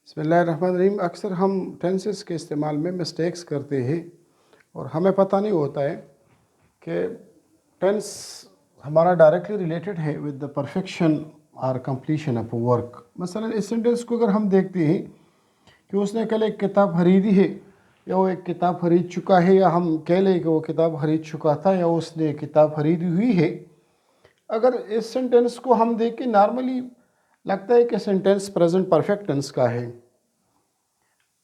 बिस्मिल्लाहिर्रहमानिर्रहीम। अक्सर हम टेंसेस के इस्तेमाल में मिस्टेक्स करते हैं और हमें पता नहीं होता है कि टेंस हमारा डायरेक्टली रिलेटेड है विद द परफेक्शन और कंप्लीशन ऑफ वर्क। मसलन इस सेंटेंस को अगर हम देखते हैं कि उसने कल एक किताब खरीदी है या वो एक किताब खरीद चुका है, या हम कह लें कि वो किताब खरीद चुका था या उसने किताब खरीदी हुई है। अगर इस सेंटेंस को हम देखें, नॉर्मली लगता है कि सेंटेंस प्रेजेंट परफेक्ट टेंस का है।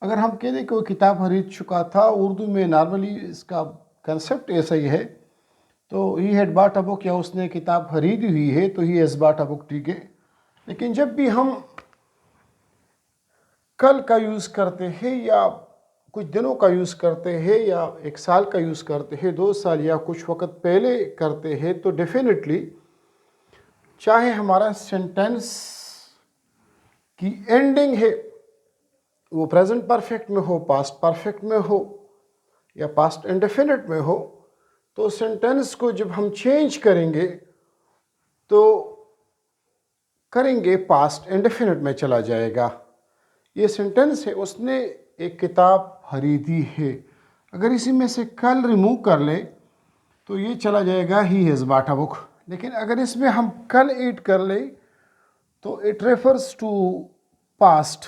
अगर हम कह दें कि वो किताब खरीद चुका था, उर्दू में नॉर्मली इसका कंसेप्ट ऐसा ही है, तो he had bought a book, या उसने किताब खरीदी हुई है तो he has bought a book, ठीक है। लेकिन जब भी हम कल का यूज़ करते हैं या कुछ दिनों का यूज़ करते हैं या एक साल का यूज़ करते हैं, 2 साल या कुछ वक्त पहले करते हैं, तो डेफिनेटली चाहे हमारा सेंटेंस की एंडिंग है वो प्रेजेंट परफेक्ट में हो, पास्ट परफेक्ट में हो या पास्ट इंडेफिनिट में हो, तो सेंटेंस को जब हम चेंज करेंगे तो करेंगे पास्ट इंडेफिनिट में चला जाएगा। ये सेंटेंस है, उसने एक किताब खरीदी है। अगर इसी में से कल रिमूव कर ले तो ये चला जाएगा he has bought a book. लेकिन अगर इसमें हम कल ऐड कर ले तो इट रेफर्स टू पास्ट।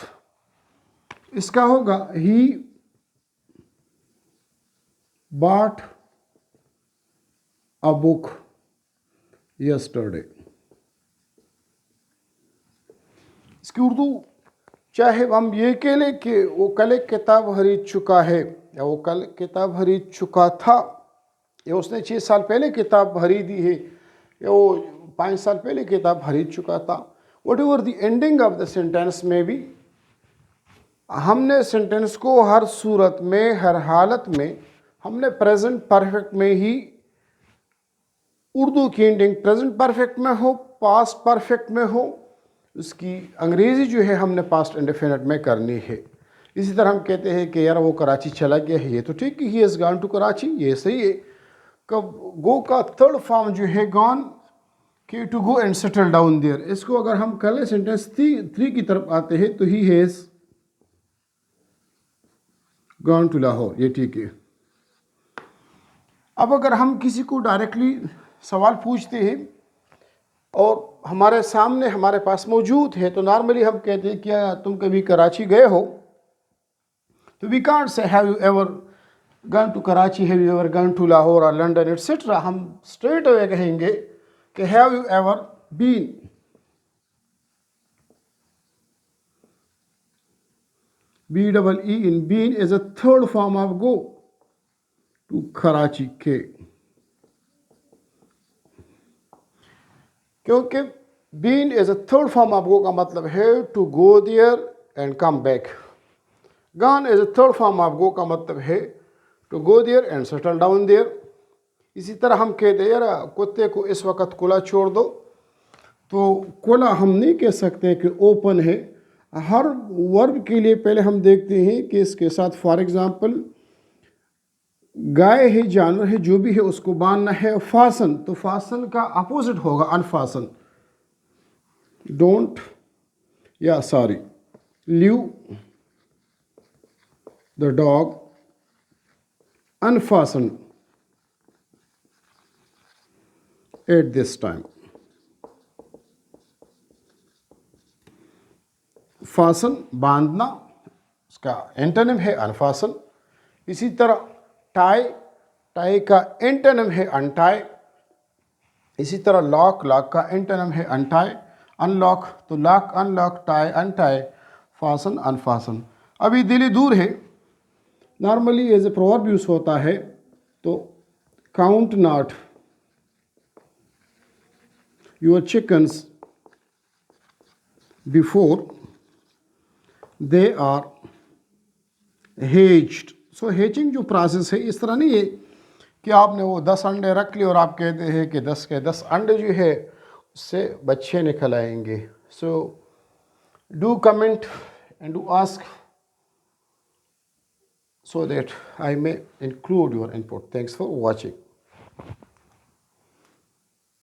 इसका होगा ही bought a book yesterday। इसकी उर्दू चाहे हम ये कह लें कि वो कल एक किताब खरीद चुका है, या वो कल किताब खरीद चुका था, या उसने 6 साल पहले किताब खरीदी है, या वो 5 साल पहले किताब खरीद चुका था। What ever the ending of the sentence में भी हमने सेंटेंस को हर सूरत में, हर हालत में हमने प्रेजेंट परफेक्ट में ही, उर्दू की एंडिंग प्रेजेंट परफेक्ट में हो, पास्ट परफेक्ट में हो, उसकी अंग्रेज़ी जो है हमने पास्ट इंडेफिनिट में करनी है। इसी तरह हम कहते हैं कि यार वो कराची चला गया है, ये तो ठीक है, he has gone to Karachi, ये सही है। कब गो का थर्ड फॉर्म जो है गॉन के to go and settle down there. इसको अगर हम कर ले सेंटेंस 3 की तरफ आते हैं तो he has gone to Lahore, ये ठीक है। अब अगर हम किसी को डायरेक्टली सवाल पूछते हैं और हमारे सामने हमारे पास मौजूद है, तो नॉर्मली हम कहते हैं क्या तुम कभी कराची गए हो, तो we can't say have you ever gone to Karachi, have you ever gone to Lahore और लंदन एटसेट्रा। हम स्ट्रेट अवे कहेंगे कि have you ever been. BEE in been is a third form of go to Karachi के, क्योंकि been as a third form of go का मतलब है to go there and come back. Gone as a third form of go का मतलब है to go there and settle down there. इसी तरह हम कहते हैं यार कुत्ते को इस वक्त खुला छोड़ दो, तो खुला हम नहीं कह सकते कि ओपन है। हर वर्ब के लिए पहले हम देखते हैं कि इसके साथ फॉर एग्जांपल गाय है, जानवर है, जो भी है उसको बांधना है। फासन, तो फासन का अपोजिट होगा अनफासन। डोंट या sorry, leave the dog unfasten at this time. Fasten बांधना, उसका एंटोनिम है अनफासन। इसी तरह टाई, टाई का एंटोनिम है अनटाई। इसी तरह लॉक, लॉक का एंटोनिम है अनटाई। अनलॉक, तो lock unlock, tie untie, fasten unfasten. अभी दिल्ली दूर है, normally as a proverb use होता है, तो count not your chickens before they are hatched. So hatching जो प्रोसेस है, इस तरह नहीं है कि आपने वो 10 अंडे रख लिए और आप कहते हैं कि 10 के 10 अंडे जो है उससे बच्चे निकल आएंगे। So do comment and do ask so that I may include your input. Thanks for watching.